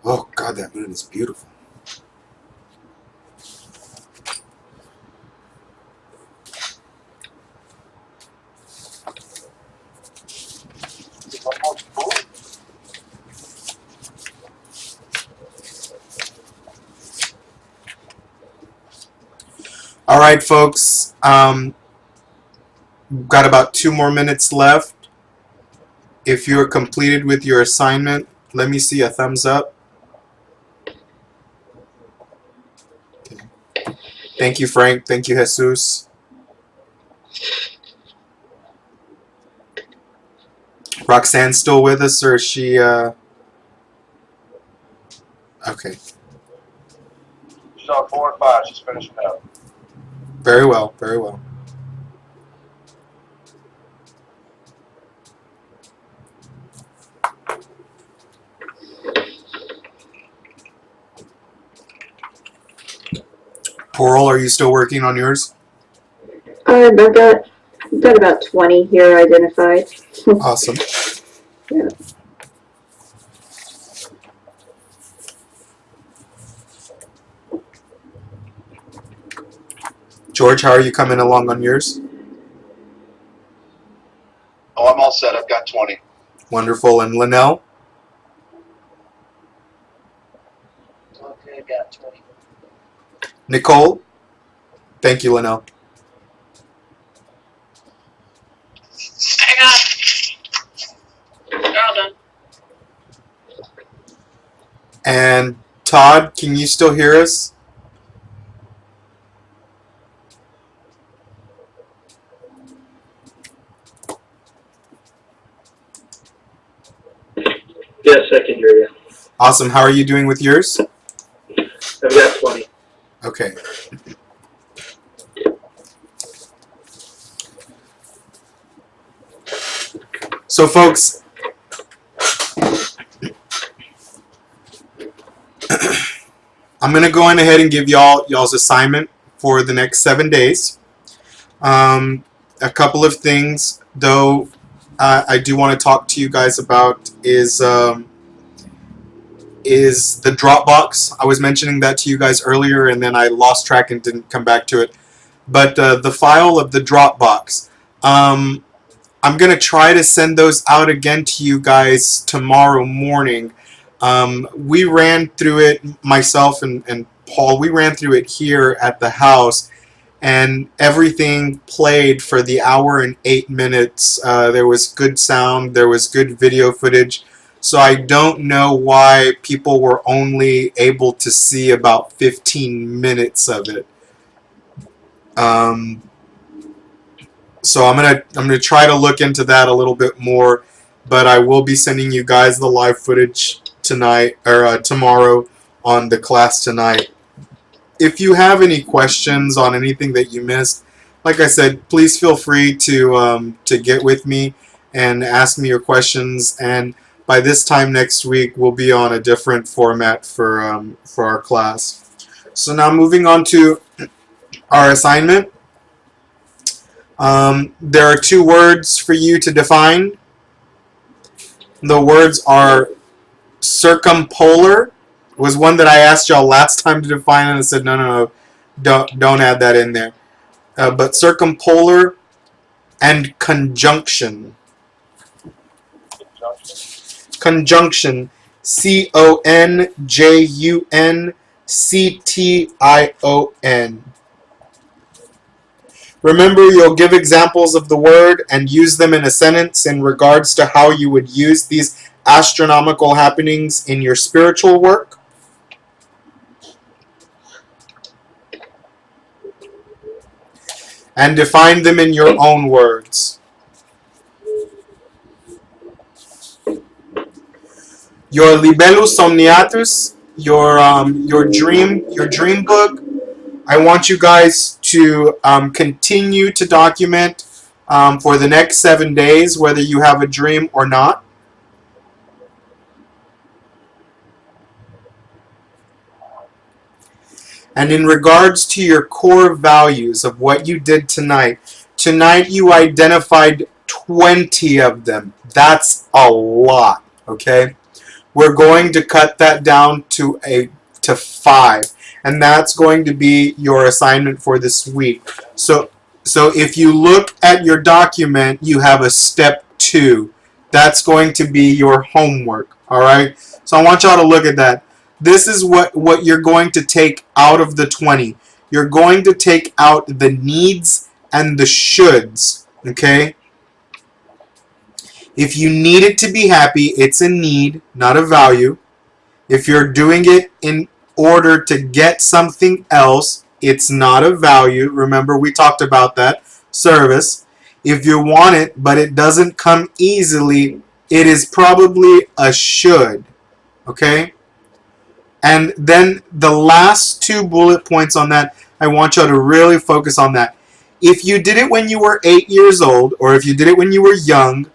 Oh God, that moon is beautiful. All right, folks. We've got about 2 more minutes left. If you're completed with your assignment, let me see a thumbs up. Okay. Thank you, Frank. Thank you, Jesus. Roxanne's still with us, or is she? Okay. She's on 4 and 5. She's finishing up. Very well. Very well. Coral, are you still working on yours? I've got about 20 here identified. Awesome. Yeah. George, how are you coming along on yours? Oh, I'm all set. I've got 20. Wonderful. And Linnell? Okay, got 20. Nicole? Thank you, Linnell. I got. They're all done. And Todd, can you still hear us? Yes, I can hear you. Awesome. How are you doing with yours? I've got 20. Okay. So, folks, I'm going to go on ahead and give y'all's assignment for the next 7 days. A couple of things, though, I do want to talk to you guys about is the Dropbox. I was mentioning that to you guys earlier, and then I lost track and didn't come back to it. But the file of the Dropbox, I'm going to try to send those out again to you guys tomorrow morning. We ran through it, myself and Paul, we ran through it here at the house, and everything played for the hour and 8 minutes. There was good sound, there was good video footage, so I don't know why people were only able to see about 15 minutes of it. So I'm gonna try to look into that a little bit more, but I will be sending you guys the live footage tonight or tomorrow on the class tonight. If you have any questions on anything that you missed, like I said, please feel free to get with me and ask me your questions. And by this time next week, we'll be on a different format for our class. So now moving on to our assignment. There are two words for you to define. The words are circumpolar. Was one that I asked y'all last time to define, and I said no, don't add that in there. But circumpolar and conjunction. Conjunction. CONJUNCTION. Remember, you'll give examples of the word and use them in a sentence in regards to how you would use these astronomical happenings in your spiritual work. And define them in your own words. Your libellus somniatus, your dream book. I want you guys to continue to document for the next 7 days, whether you have a dream or not. And in regards to your core values of what you did tonight you identified 20 of them. That's a lot, okay? We're going to cut that down to 5. And that's going to be your assignment for this week. So if you look at your document, you have a step 2. That's going to be your homework, all right? So I want y'all to look at that. This is what you're going to take out of the 20. You're going to take out the needs and the shoulds, okay? If you need it to be happy, it's a need, not a value. If you're doing it in order to get something else, it's not a value. Remember, we talked about that. Service. If you want it, but it doesn't come easily, it is probably a should. Okay? And then the last 2 bullet points on that, I want you to really focus on that. If you did it when you were 8 years old, or if you did it when you were young,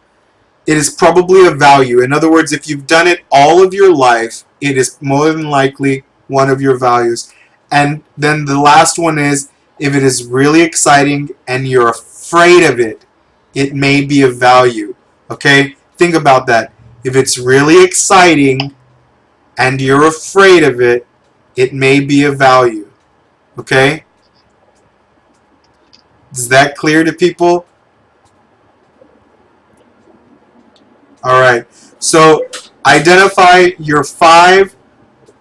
it is probably a value. In other words, if you've done it all of your life, it is more than likely one of your values. And then the last one is, if it is really exciting and you're afraid of it, it may be a value. Okay? Think about that. If it's really exciting and you're afraid of it, it may be a value. Okay? Is that clear to people? Alright. So, identify your 5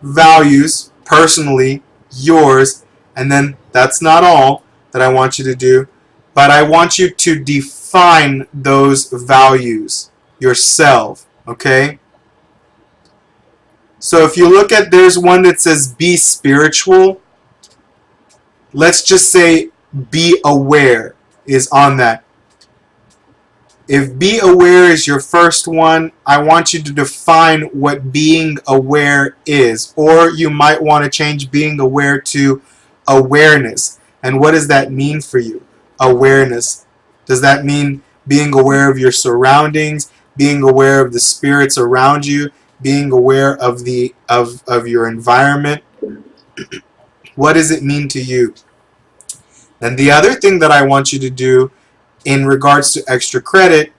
values, personally, yours, and then that's not all that I want you to do, but I want you to define those values yourself, okay? So if you look at, there's one that says be spiritual. Let's just say be aware is on that. If be aware is your first one, I want you to define what being aware is. Or you might want to change being aware to awareness. And what does that mean for you? Awareness. Does that mean being aware of your surroundings, being aware of the spirits around you, being aware of your environment? What does it mean to you? And the other thing that I want you to do in regards to extra credit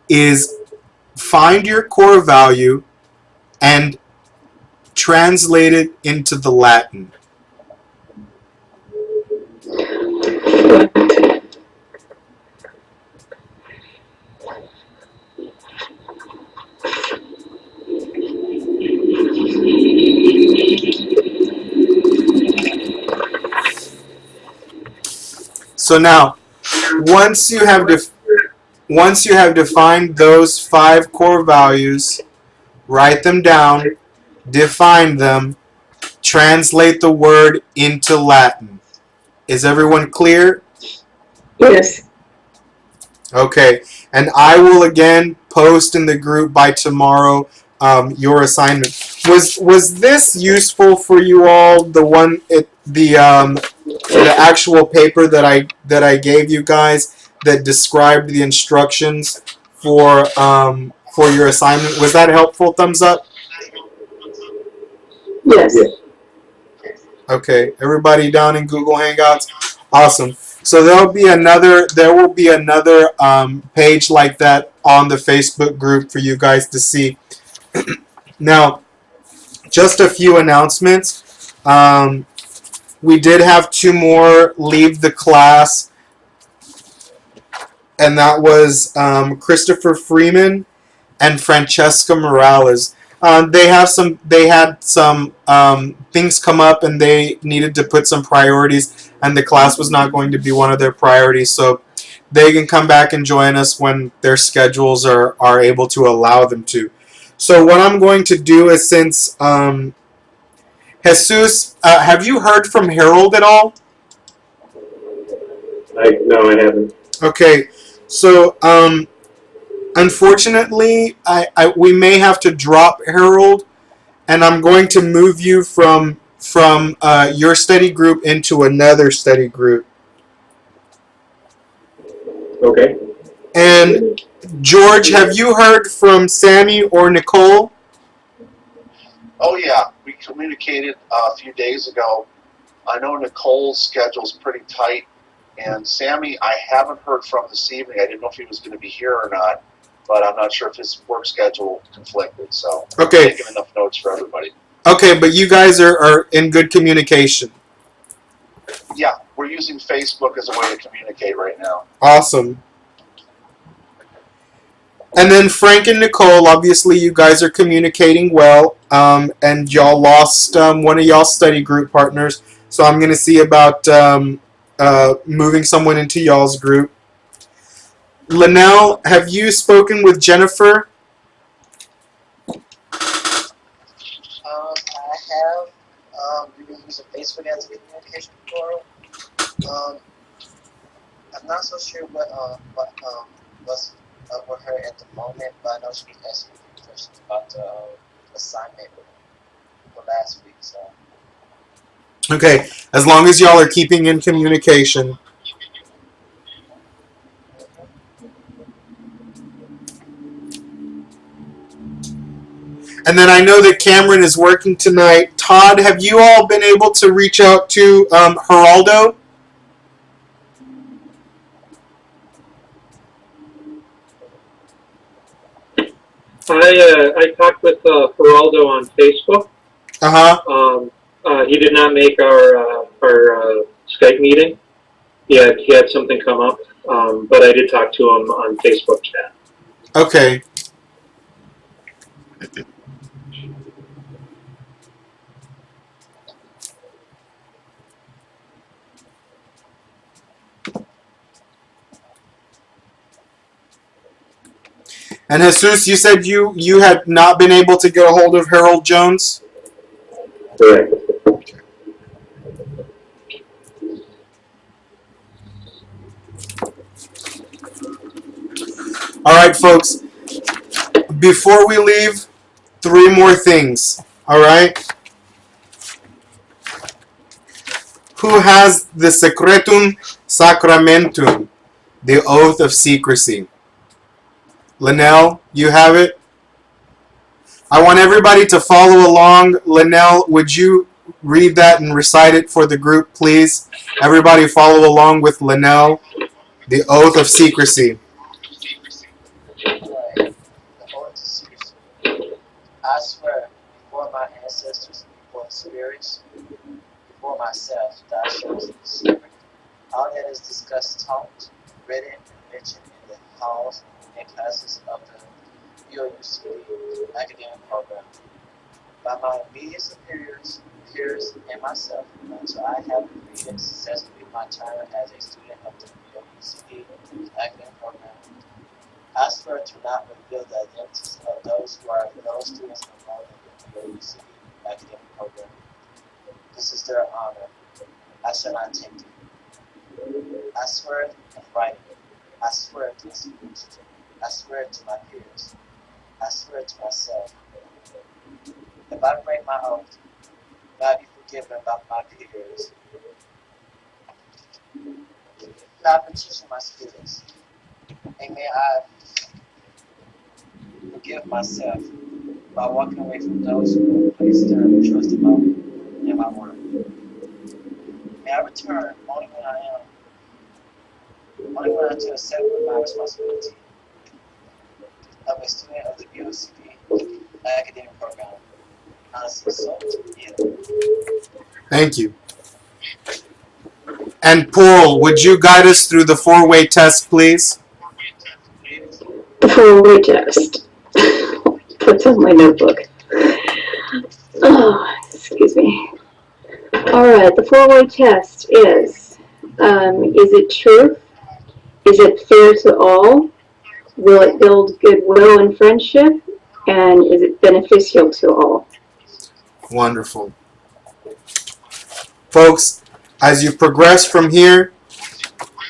is find your core value and translate it into the Latin. So now, once you have defined those 5 core values, write them down, define them, translate the word into Latin. Is everyone clear? Yes. Okay, and I will again post in the group by tomorrow your assignment. Was this useful for you all? The actual paper that I gave you guys that described the instructions for your assignment. Was that helpful? Thumbs up. Yes. Yes. Okay, everybody down in Google Hangouts, awesome. So there will be another page like that on the Facebook group for you guys to see. Now, just a few announcements. We did have two more leave the class, and that was Christopher Freeman and Francesca Morales. They had some things come up, and they needed to put some priorities, and the class was not going to be one of their priorities. So they can come back and join us when their schedules are able to allow them to. So what I'm going to do is, since Jesus, have you heard from Harold at all? No, I haven't. Okay, so unfortunately, we may have to drop Harold, and I'm going to move you from your study group into another study group. Okay. And George, have you heard from Sammy or Nicole? Oh yeah, we communicated a few days ago. I know Nicole's schedule's pretty tight, and Sammy I haven't heard from this evening. I didn't know if he was going to be here or not, but I'm not sure if his work schedule conflicted. So Okay. I'm taking enough notes for everybody. Okay, but you guys are in good communication. Yeah, we're using Facebook as a way to communicate right now. Awesome. And then Frank and Nicole, obviously you guys are communicating well, and y'all lost one of y'all's study group partners, so I'm going to see about moving someone into y'all's group. Linnell, have you spoken with Jennifer? I have. We've been using Facebook as a communication portal. I'm not so sure what's up with her at the moment, but I know she asked me a few questions about the assignment for last week. So. Okay, as long as y'all are keeping in communication. And then I know that Cameron is working tonight. Todd, have you all been able to reach out to Geraldo? I talked with Geraldo on Facebook. He did not make our Skype meeting. He had something come up, but I did talk to him on Facebook chat. Okay. And Jesus, you said you had not been able to get a hold of Harold Jones? Correct. All right, folks. Before we leave, 3 more things. All right? Who has the secretum sacramentum, the oath of secrecy? Linnell, you have it? I want everybody to follow along. Linnell, would you read that and recite it for the group, please? Everybody follow along with Linnell, the oath of secrecy. Right. The oath of secrecy. I swear before my ancestors, before the spirits, before myself, that I shall keep secret. All that is discussed, taught, written, and mentioned in the halls and classes of the VOUCD academic program by my immediate superiors, peers, and myself until I have completed successfully my term as a student of the VOUCD academic program. I swear to not reveal the identities of those who are fellow students enrolled in the VOUCD academic program. This is their honor. I shall not take it. I swear in writing. I swear this. I swear it to my peers. I swear it to myself. If I break my oath, may I be forgiven by my peers. May I petition my spirits, and may I forgive myself by walking away from those who have placed their trust in my word. May I return only when I to accept my responsibility of a student of the VOCD academic program. Honestly, so yeah. Thank you. And Paul, would you guide us through the 4-way test, please? The 4-way test. Put on my notebook. Oh, excuse me. All right, the 4-way test is it truth? Is it fair to all? Will it build goodwill and friendship? And is it beneficial to all? Wonderful. Folks, as you progress from here,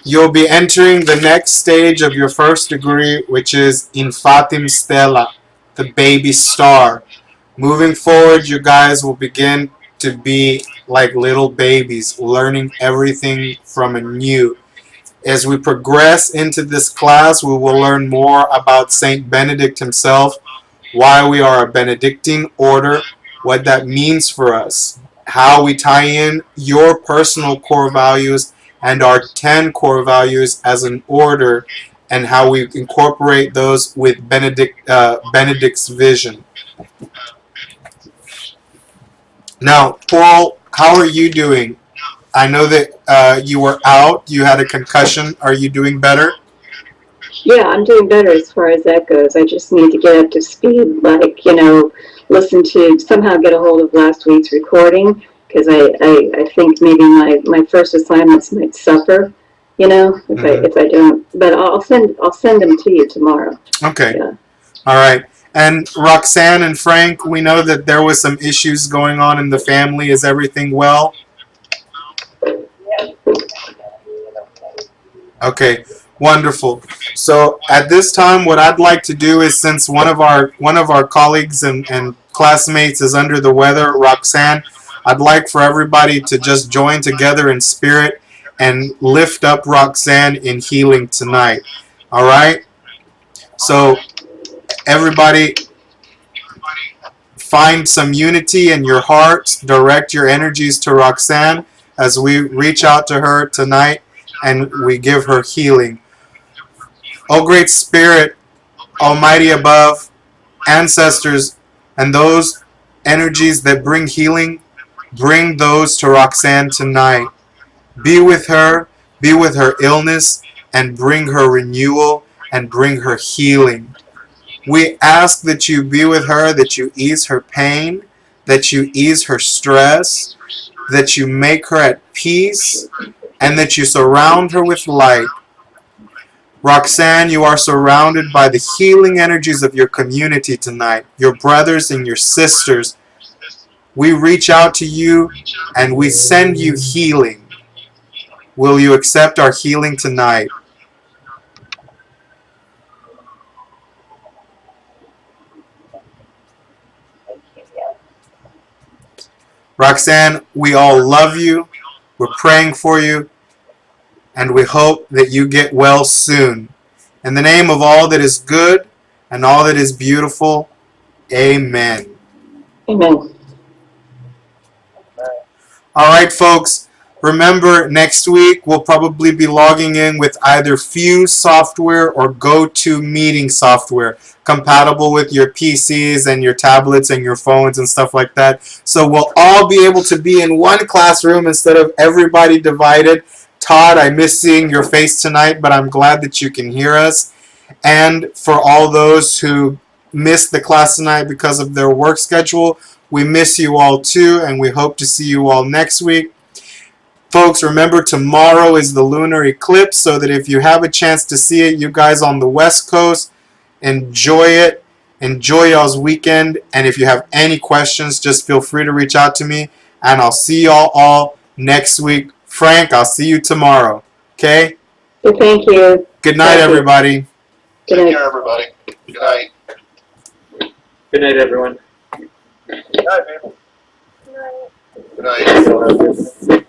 you'll be entering the next stage of your first degree, which is Infatim Stella, the baby star. Moving forward, you guys will begin to be like little babies, learning everything from anew. As we progress into this class, we will learn more about Saint Benedict himself, why we are a Benedictine order, what that means for us, how we tie in your personal core values and our 10 core values as an order, and how we incorporate those with Benedict's vision. Now, Paul, how are you doing? I know that you were out, you had a concussion. Are you doing better? Yeah, I'm doing better as far as that goes. I just need to get up to speed, like, listen to, somehow get a hold of last week's recording, because I think maybe my first assignments might suffer, if I don't. But I'll send them to you tomorrow. Okay. Yeah. All right. And Roxanne and Frank, we know that there was some issues going on in the family. Is everything well? Okay, wonderful. So at this time, what I'd like to do is, since one of our colleagues and classmates is under the weather, Roxanne, I'd like for everybody to just join together in spirit and lift up Roxanne in healing tonight. All right? So everybody, find some unity in your hearts. Direct your energies to Roxanne as we reach out to her tonight and we give her healing. O Great Spirit, Almighty above, ancestors, and those energies that bring healing, bring those to Roxanne tonight. Be with her illness, and bring her renewal, and bring her healing. We ask that you be with her, that you ease her pain, that you ease her stress, that you make her at peace, and that you surround her with light. Roxanne, you are surrounded by the healing energies of your community tonight, your brothers and your sisters. We reach out to you and we send you healing. Will you accept our healing tonight? Roxanne, we all love you. We're praying for you. And we hope that you get well soon. In the name of all that is good and all that is beautiful, amen. Amen. All right, folks. Remember, next week we'll probably be logging in with either Fuse software or GoToMeeting software, compatible with your PCs and your tablets and your phones and stuff like that. So we'll all be able to be in one classroom instead of everybody divided. Todd, I miss seeing your face tonight, but I'm glad that you can hear us. And for all those who missed the class tonight because of their work schedule, we miss you all too, and we hope to see you all next week. Folks, remember tomorrow is the lunar eclipse, so that if you have a chance to see it, you guys on the West Coast, enjoy it. Enjoy y'all's weekend. And if you have any questions, just feel free to reach out to me, and I'll see y'all all next week. Frank, I'll see you tomorrow. Okay? Thank you. Good night, everybody. Good Take night. care, everybody. Good night. Good night, everyone. Good night, people. Good night.